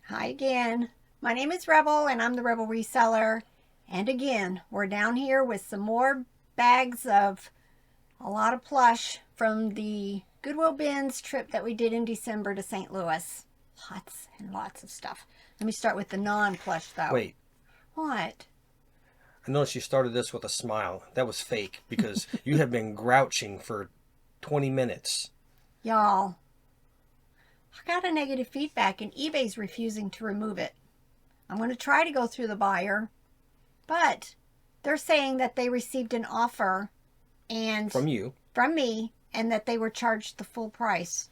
Hi again. My name is Rebel and I'm the Rebel Reseller. And again, we're down here with some more bags of a lot of plush from the Goodwill bins trip that we did in December to St. Louis. Lots and lots of stuff. Let me start with the non-plush though. Wait, What? I noticed you started this with a smile. That was fake because you have been grouching for 20 minutes. Y'all, I got a negative feedback and eBay's refusing to remove it. I'm going to try to go through the buyer, but they're saying that they received an offer and From you. from me, and that they were charged the full price.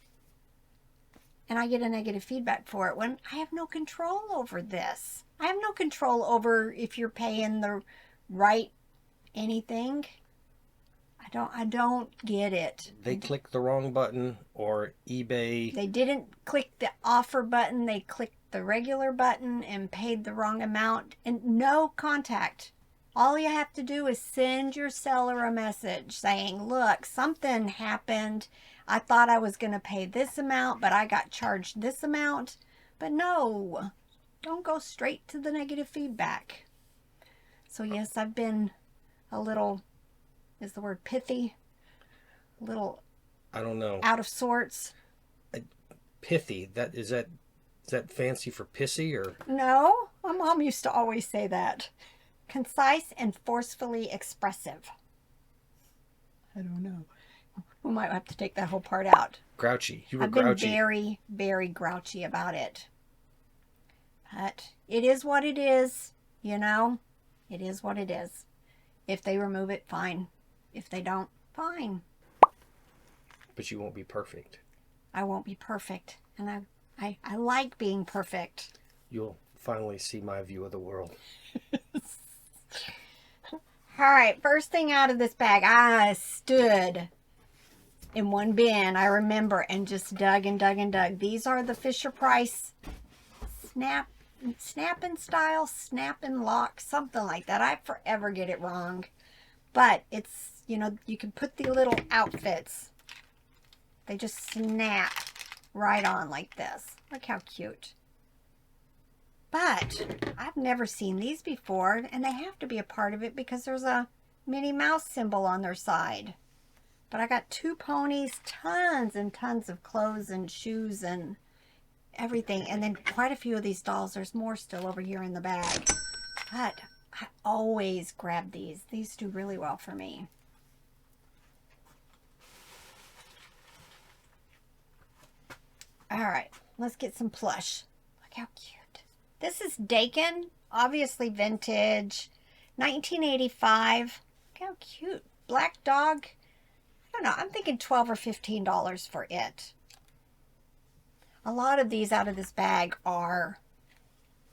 And I get a negative feedback for it when I have no control over this. I have no control over if you're paying the right anything. I don't get it. They clicked the wrong button, or eBay. They didn't click the offer button. They clicked the regular button and paid the wrong amount, and no contact. All you have to do is send your seller a message saying, look, something happened. I thought I was going to pay this amount, but I got charged this amount. But no, don't go straight to the negative feedback. So yes, I've been a little, is the word pithy? A little, I don't know. out of sorts. Pithy. Is that fancy for pissy or? No, my mom used to always say that. Concise and forcefully expressive. I don't know. We might have to take that whole part out. Grouchy. You were I've grouchy. been very, very grouchy about it. But it is what it is, you know? It is what it is. If they remove it, fine. If they don't, fine. But you won't be perfect. I won't be perfect. And I like being perfect. You'll finally see my view of the world. All right, first thing out of this bag, I stood in one bin, I remember, and just dug and dug and dug. These are the Fisher-Price snap and style, snap and lock, something like that. I forever get it wrong. But it's, you know, you can put the little outfits. They just snap right on like this. Look how cute. But I've never seen these before, and they have to be a part of it because there's a Minnie Mouse symbol on their side. But I got 2 ponies, tons and tons of clothes and shoes and everything, and then quite a few of these dolls. There's more still over here in the bag. But I always grab these. These do really well for me. All right, let's get some plush. Look how cute. This is Dakin, obviously vintage, 1985. Look how cute. Black dog. I don't know, I'm thinking $12 or $15 for it. A lot of these out of this bag are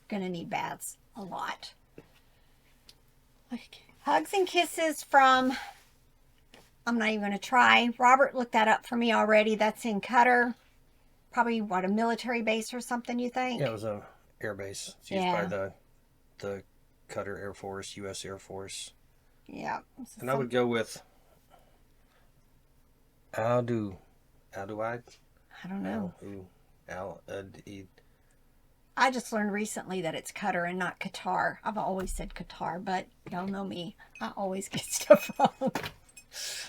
gonna need baths. A lot. Hugs and kisses from, I'm not even gonna try. Robert looked that up for me already. That's in Qatar. Probably, what, a military base or something, you think? Yeah, it was a air base. It's used by the Qatar Air Force, U.S. Air Force. Yeah. And I would go with I don't know. I just learned recently that it's Qatar and not Qatar. I've always said Qatar, but y'all know me. I always get stuff wrong.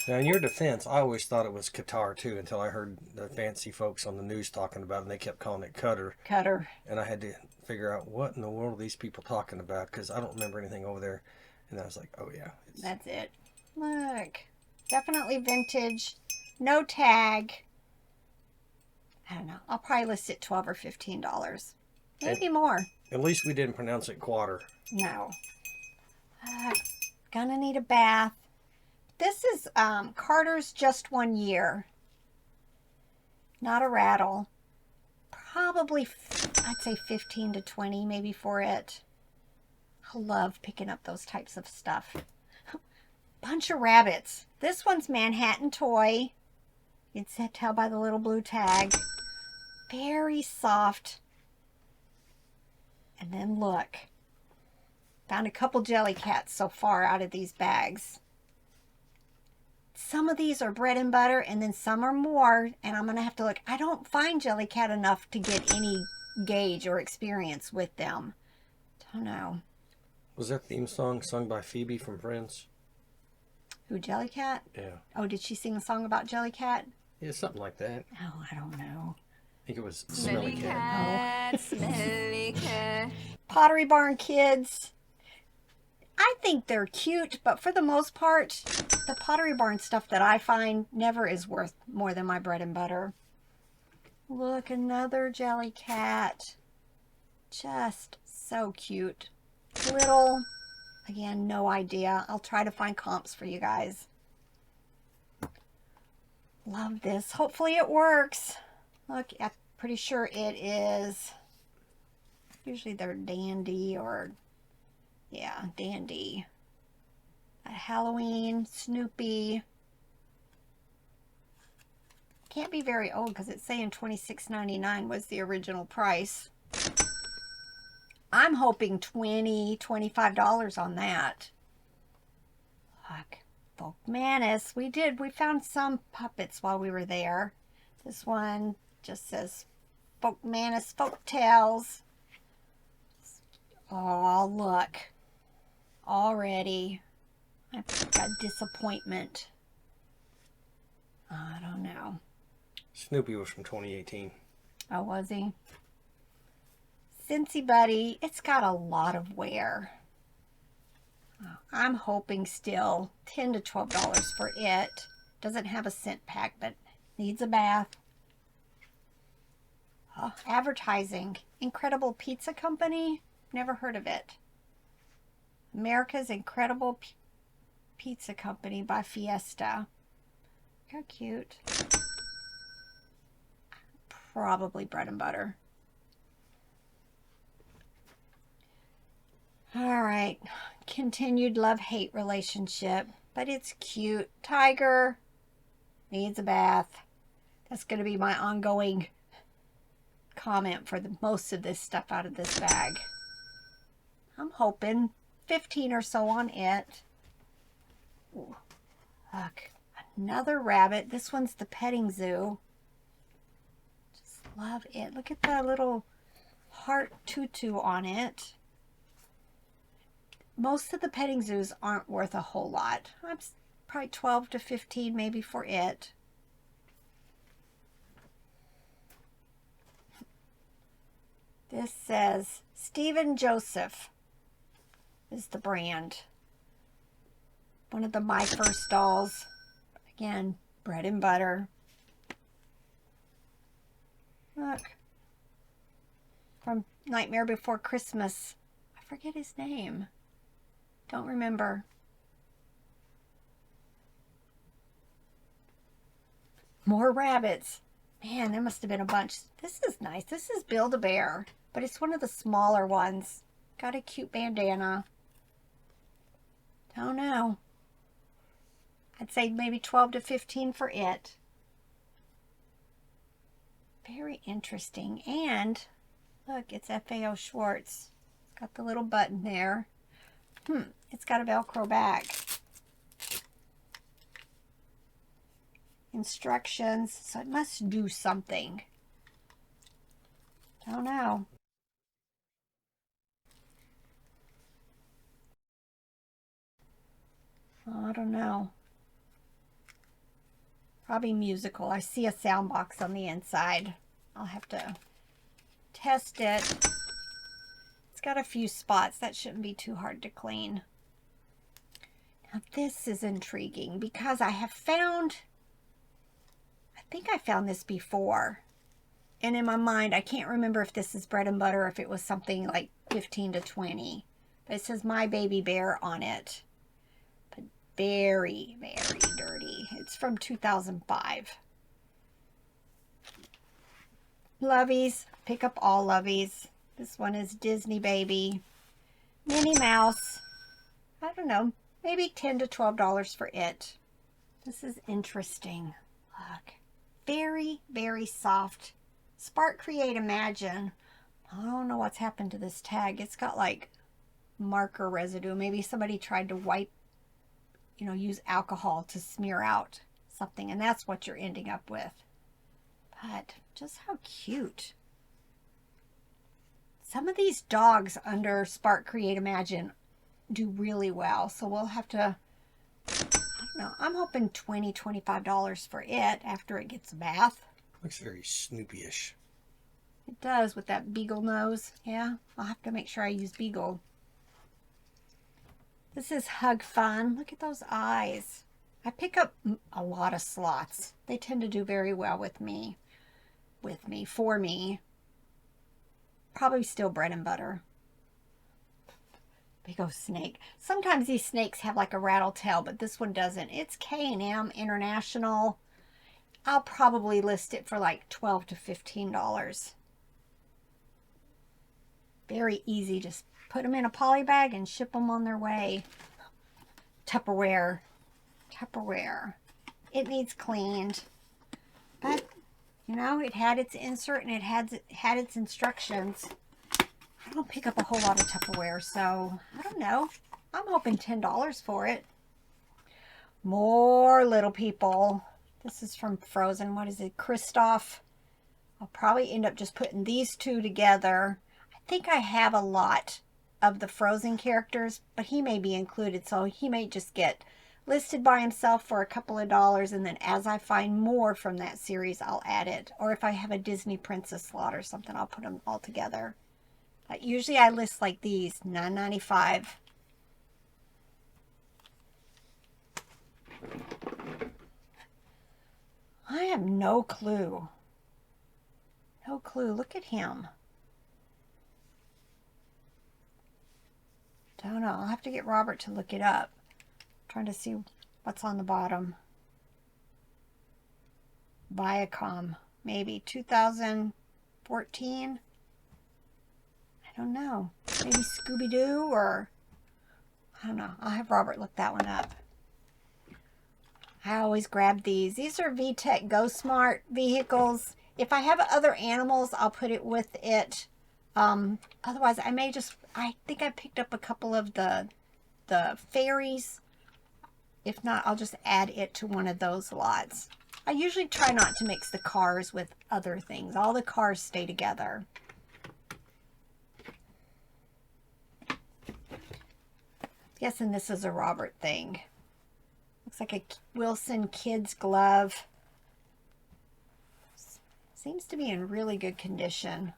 Now, in your defense, I always thought it was Qatar, too, until I heard the fancy folks on the news talking about it, and they kept calling it Qatar. Qatar. And I had to figure out what in the world are these people talking about, because I don't remember anything over there. And I was like, oh, yeah. That's it. Look. Definitely vintage. No tag. I don't know. I'll probably list it $12 or $15. Maybe more. At least we didn't pronounce it quarter. No. Gonna need a bath. This is Carter's Just 1 Year. Not a rattle. Probably, I'd say 15 to 20 maybe for it. I love picking up those types of stuff. Bunch of rabbits. This one's Manhattan Toy. You can tell by the little blue tag. Very soft. And then look. Found a couple jelly cats so far out of these bags. Some of these are bread and butter, and then some are more, and I'm going to have to look. I don't find Jellycat enough to get any gauge or experience with them. Don't know. Was that theme song sung by Phoebe from Friends? Who, Jellycat? Yeah. Oh, did she sing a song about Jellycat? Yeah, something like that. Oh, I don't know. I think it was Smelly Cat. Oh. Smelly cat. Pottery Barn kids. I think they're cute, but for the most part, the Pottery Barn stuff that I find never is worth more than my bread and butter. Look, another Jellycat. Just so cute. Little, again, no idea. I'll try to find comps for you guys. Love this. Hopefully it works. Look, I'm pretty sure it is. Usually they're dandy or, yeah, dandy. Halloween, Snoopy. Can't be very old because it's saying $26.99 was the original price. I'm hoping $20, $25 on that. Look, Folkmanis. We found some puppets while we were there. This one just says Folkmanis Folktales. Oh, look. Already. I've got disappointment. I don't know. Snoopy was from 2018. Oh, was he? Cincy Buddy, it's got a lot of wear. I'm hoping still $10 to $12 for it. Doesn't have a scent pack, but needs a bath. Oh, advertising. Incredible Pizza Company. Never heard of it. America's Incredible Pizza Company by Fiesta. How cute. Probably bread and butter. All right. Continued love-hate relationship. But it's cute. Tiger. Needs a bath. That's going to be my ongoing comment for most of this stuff out of this bag. I'm hoping 15 or so on it. Ooh, look, another rabbit. This one's the petting zoo. Just love it. Look at the little heart tutu on it. Most of the petting zoos aren't worth a whole lot. I'm probably 12 to 15 maybe for it. This says Stephen Joseph is the brand. One of the My First dolls. Again, bread and butter. Look. From Nightmare Before Christmas. I forget his name. Don't remember. More rabbits. Man, there must have been a bunch. This is nice. This is Build-A-Bear, but it's one of the smaller ones. Got a cute bandana. Don't know. I'd say maybe 12 to 15 for it. Very interesting. And look, it's FAO Schwartz. It's got the little button there. It's got a Velcro back. Instructions, so it must do something. Don't know. I don't know. Probably musical. I see a sound box on the inside. I'll have to test it. It's got a few spots. That shouldn't be too hard to clean. Now this is intriguing because I have found, I think I found this before. And in my mind, I can't remember if this is bread and butter or if it was something like 15 to 20. But it says My Baby Bear on it. But very, very dirty. It's from 2005. Lovies. Pick up all Lovies. This one is Disney Baby. Minnie Mouse. I don't know. Maybe $10 to $12 for it. This is interesting. Look. Very, very soft. Spark, Create, Imagine. I don't know what's happened to this tag. It's got like marker residue. Maybe somebody tried to wipe, use alcohol to smear out something, and that's what you're ending up with. But just how cute. Some of these dogs under Spark Create Imagine do really well. So we'll have to, I don't know, I'm hoping $20, $25 for it after it gets a bath. Looks very Snoopy-ish. It does with that beagle nose. Yeah, I'll have to make sure I use beagle. This is Hug Fun. Look at those eyes. I pick up a lot of sloths. They tend to do very well with me. For me. Probably still bread and butter. Big old snake. Sometimes these snakes have like a rattle tail, but this one doesn't. It's K&M International. I'll probably list it for like $12 to $15. Very easy. Just put them in a poly bag and ship them on their way. Tupperware. It needs cleaned. But, you know, it had its insert and it had its instructions. I don't pick up a whole lot of Tupperware, so I don't know. I'm hoping $10 for it. More little people. This is from Frozen. What is it? Kristoff. I'll probably end up just putting these two together. I think I have a lot of the Frozen characters, but he may be included, so he may just get listed by himself for a couple of dollars, and then as I find more from that series, I'll add it. Or if I have a Disney Princess slot or something, I'll put them all together. Usually I list like these, $9.95. I have no clue. No clue. Look at him. Don't know. I'll have to get Robert to look it up. Trying to see what's on the bottom. Viacom, maybe 2014. I don't know. Maybe Scooby-Doo, or I don't know. I'll have Robert look that one up. I always grab these. These are VTech Go Smart vehicles. If I have other animals, I'll put it with it. Otherwise, I think I picked up a couple of the fairies. If not, I'll just add it to one of those lots. I usually try not to mix the cars with other things. All the cars stay together. Guessing this is a Robert thing. Looks like a Wilson Kids glove. Seems to be in really good condition.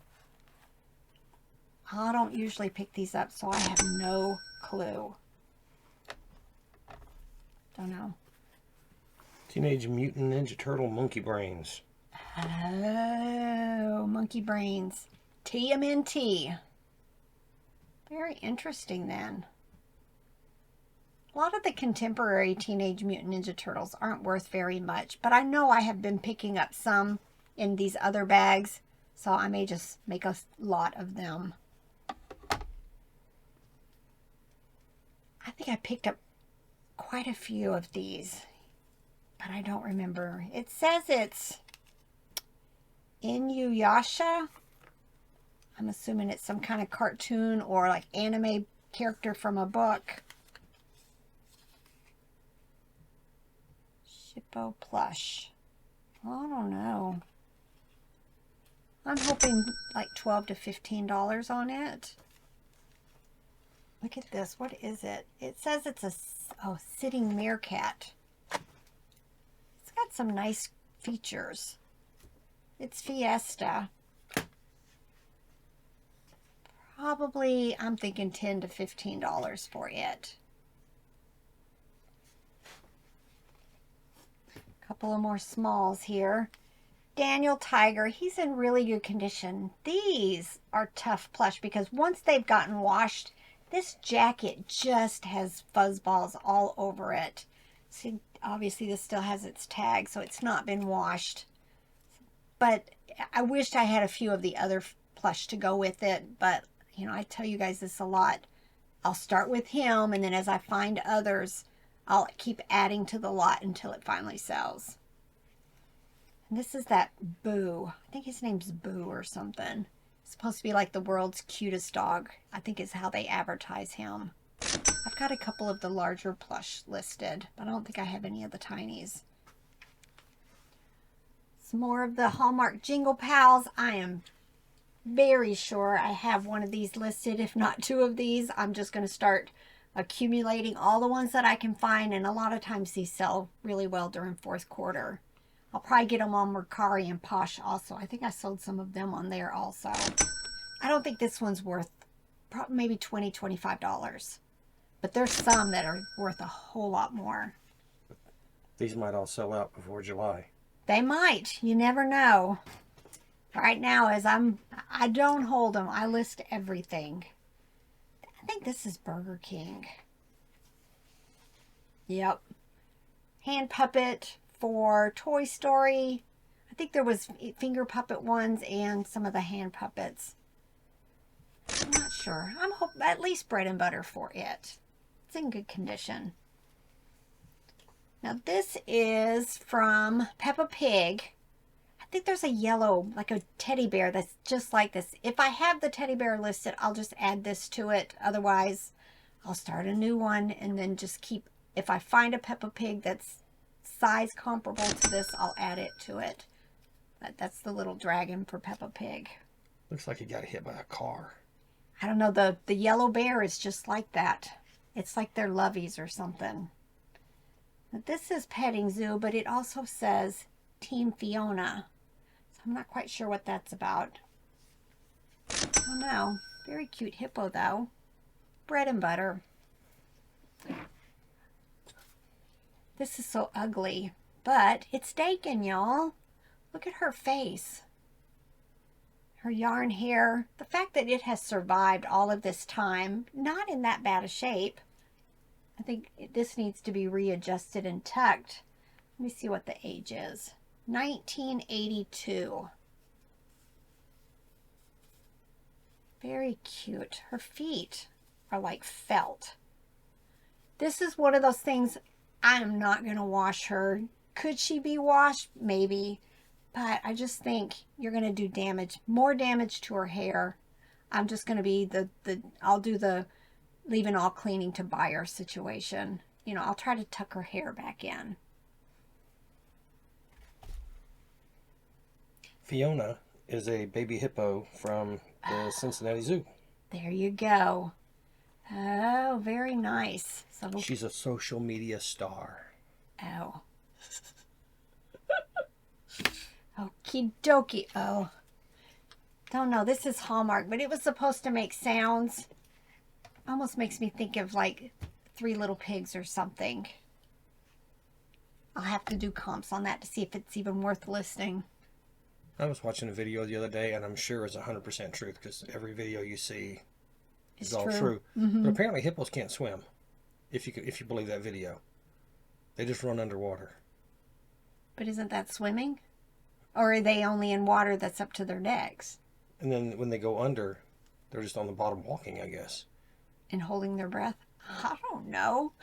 I don't usually pick these up, so I have no clue. Don't know. Teenage Mutant Ninja Turtle Monkey Brains. Oh, monkey brains. TMNT. Very interesting then. A lot of the contemporary Teenage Mutant Ninja Turtles aren't worth very much, but I know I have been picking up some in these other bags, so I may just make a lot of them. I think I picked up quite a few of these, but I don't remember. It says it's Inuyasha. I'm assuming it's some kind of cartoon or like anime character from a book. Hippo plush. I don't know. I'm hoping like $12 to $15 on it. Look at this. What is it? It says it's a sitting meerkat. It's got some nice features. It's Fiesta. Probably, I'm thinking $10 to $15 for it. Couple of more smalls here. Daniel Tiger, he's in really good condition. These are tough plush because once they've gotten washed, this jacket just has fuzz balls all over it. See, obviously this still has its tag, so it's not been washed. But I wished I had a few of the other plush to go with it, but you know, I tell you guys this a lot. I'll start with him, and then as I find others, I'll keep adding to the lot until it finally sells. And this is that Boo. I think his name's Boo or something. It's supposed to be like the world's cutest dog. I think is how they advertise him. I've got a couple of the larger plush listed, but I don't think I have any of the tinies. Some more of the Hallmark Jingle Pals. I am very sure I have one of these listed, if not two of these. I'm just going to start accumulating all the ones that I can find, and a lot of times these sell really well during fourth quarter. I'll probably get them on Mercari and Posh also. I think I sold some of them on there also. I don't think this one's worth maybe $20, $25. But there's some that are worth a whole lot more. These might all sell out before July. They might. You never know. Right now, I don't hold them. I list everything. I think this is Burger King. Yep. Hand puppet for Toy Story. I think there was finger puppet ones and some of the hand puppets. I'm not sure. I'm hoping at least bread and butter for it. It's in good condition. Now this is from Peppa Pig. I think there's a yellow, like a teddy bear that's just like this. If I have the teddy bear listed, I'll just add this to it. Otherwise, I'll start a new one and then just keep, if I find a Peppa Pig that's size comparable to this, I'll add it to it. But that's the little dragon for Peppa Pig. Looks like he got hit by a car. I don't know, the yellow bear is just like that. It's like they're lovies or something. Now, this is Petting Zoo, but it also says Team Fiona. So I'm not quite sure what that's about. I don't know. Very cute hippo, though. Bread and butter. This is so ugly, but it's Dakin, y'all. Look at her face. Her yarn hair. The fact that it has survived all of this time, not in that bad a shape. I think this needs to be readjusted and tucked. Let me see what the age is. 1982. Very cute. Her feet are like felt. This is one of those things, I am not going to wash her. Could she be washed? Maybe. But I just think you're going to do damage, more damage to her hair. I'm just going to be I'll do the leaving all cleaning to buyer situation. You know, I'll try to tuck her hair back in. Fiona is a baby hippo from the Cincinnati Zoo. There you go. Oh, very nice. So she's a social media star. Oh. Okie dokie. Oh. Don't know. This is Hallmark, but it was supposed to make sounds. Almost makes me think of like Three Little Pigs or something. I'll have to do comps on that to see if it's even worth listing. I was watching a video the other day, and I'm sure it's 100% truth because every video you see is all true. Mm-hmm. But apparently hippos can't swim, if you believe that video. They just run underwater. But isn't that swimming? Or are they only in water that's up to their necks? And then when they go under, they're just on the bottom walking, I guess. And holding their breath? I don't know.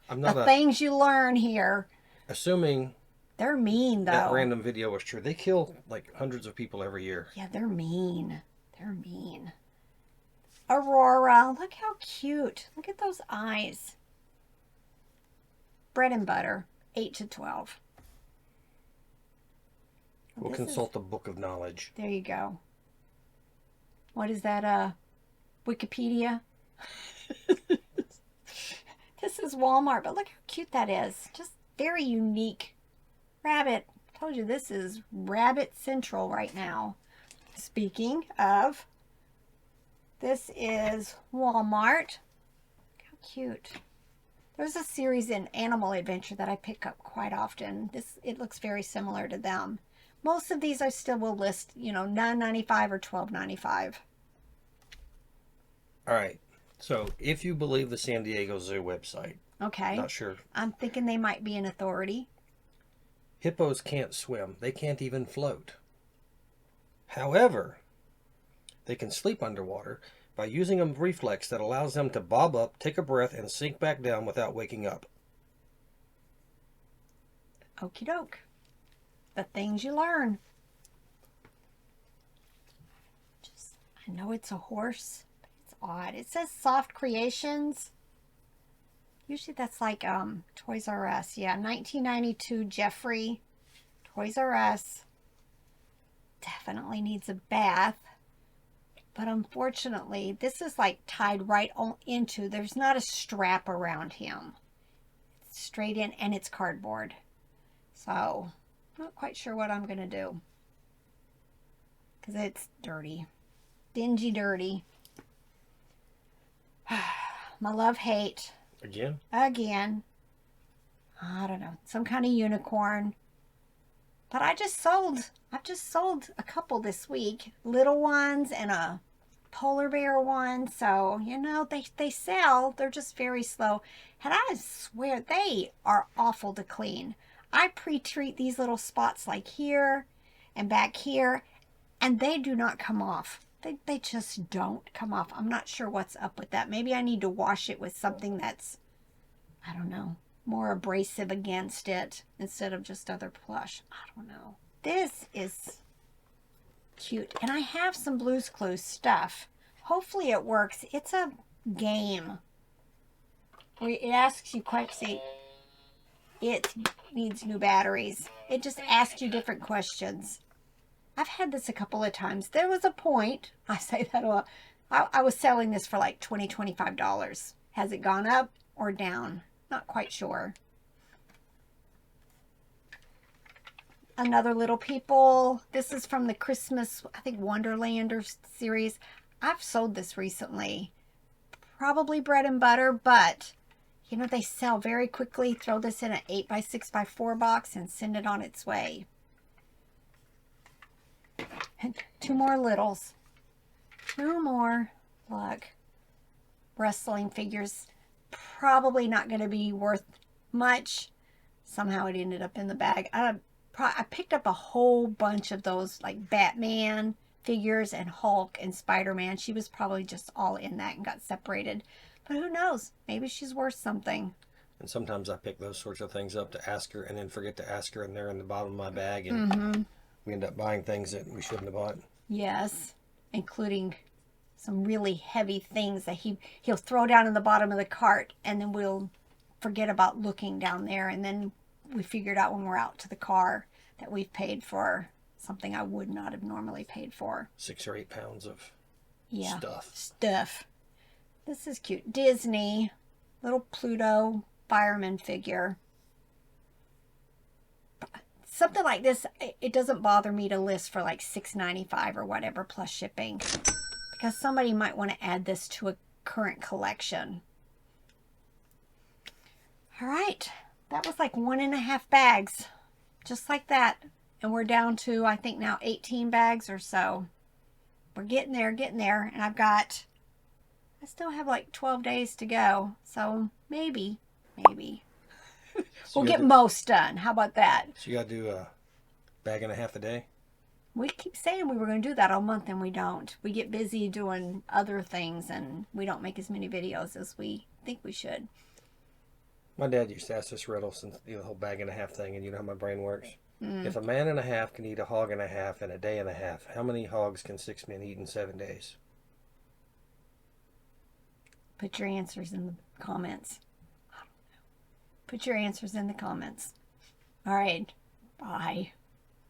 I'm not things you learn here. Assuming they're mean, though. That random video was true. They kill like hundreds of people every year. Yeah, they're mean. They're mean. Aurora. Look how cute. Look at those eyes. Bread and butter. 8 to 12. We'll consult the book of knowledge. There you go. What is that? Wikipedia? This is Walmart, but look how cute that is. Just very unique. Rabbit. I told you this is Rabbit Central right now. Speaking of, this is Walmart. Look how cute. There's a series in Animal Adventure that I pick up quite often. It looks very similar to them. Most of these I still will list, you know, $9.95 or $12.95. All right. So, if you believe the San Diego Zoo website, okay, not sure. I'm thinking they might be an authority. Hippos can't swim. They can't even float. However, they can sleep underwater by using a reflex that allows them to bob up, take a breath, and sink back down without waking up. Okie doke. The things you learn. I know it's a horse. Odd. It says Soft Creations. Usually that's like Toys R Us. Yeah, 1992 Jeffrey. Toys R Us. Definitely needs a bath. But unfortunately, this is like tied right on into, there's not a strap around him. It's straight in, and it's cardboard. So, not quite sure what I'm going to do. Because it's dirty. Dingy dirty. My love-hate. Again? Again. I don't know. Some kind of unicorn. But I've just sold a couple this week. Little ones and a polar bear one. So, you know, they sell. They're just very slow. And I swear they are awful to clean. I pre-treat these little spots like here and back here, and they do not come off. They just don't come off. I'm not sure what's up with that. Maybe I need to wash it with something that's, I don't know, more abrasive against it instead of just other plush. I don't know. This is cute. And I have some Blue's Clues stuff. Hopefully it works. It's a game where it asks you questions. It needs new batteries. It just asks you different questions. I've had this a couple of times. There was a point, I say that a lot, I was selling this for like $20, $25. Has it gone up or down? Not quite sure. Another Little People. This is from the Christmas, I think, Wonderlander series. I've sold this recently. Probably bread and butter, but, you know, they sell very quickly. Throw this in an 8x6x4 box and send it on its way. And 2 more littles. 2 more. Look. Wrestling figures. Probably not going to be worth much. Somehow it ended up in the bag. I picked up a whole bunch of those, like Batman figures and Hulk and Spider-Man. She was probably just all in that and got separated. But who knows? Maybe she's worth something. And sometimes I pick those sorts of things up to ask her and then forget to ask her, and they're in the bottom of my bag. And we end up buying things that we shouldn't have bought. Yes, including some really heavy things that he'll throw down in the bottom of the cart, and then we'll forget about looking down there, and then we figured out when we're out to the car that we've paid for something I would not have normally paid for. 6 or 8 pounds of stuff. This is cute. Disney, little Pluto fireman figure. Something like this, it doesn't bother me to list for like $6.95 or whatever plus shipping, because somebody might want to add this to a current collection. All right, that was like 1.5 bags, just like that. And we're down to, I think now 18 bags or so. We're getting there, and I still have like 12 days to go. So maybe. So we'll get most done. How about that? So you got to do a 1.5 bags a day? We keep saying we were going to do that all month, and we don't. We get busy doing other things, and we don't make as many videos as we think we should. My dad used to ask this riddle, since the whole 1.5 bags thing, and you know how my brain works. If a man and a half can eat a hog and a half in a day and a half, how many hogs can 6 men eat in 7 days? Put your answers in the comments. I don't know. Put your answers in the comments. All right. Bye.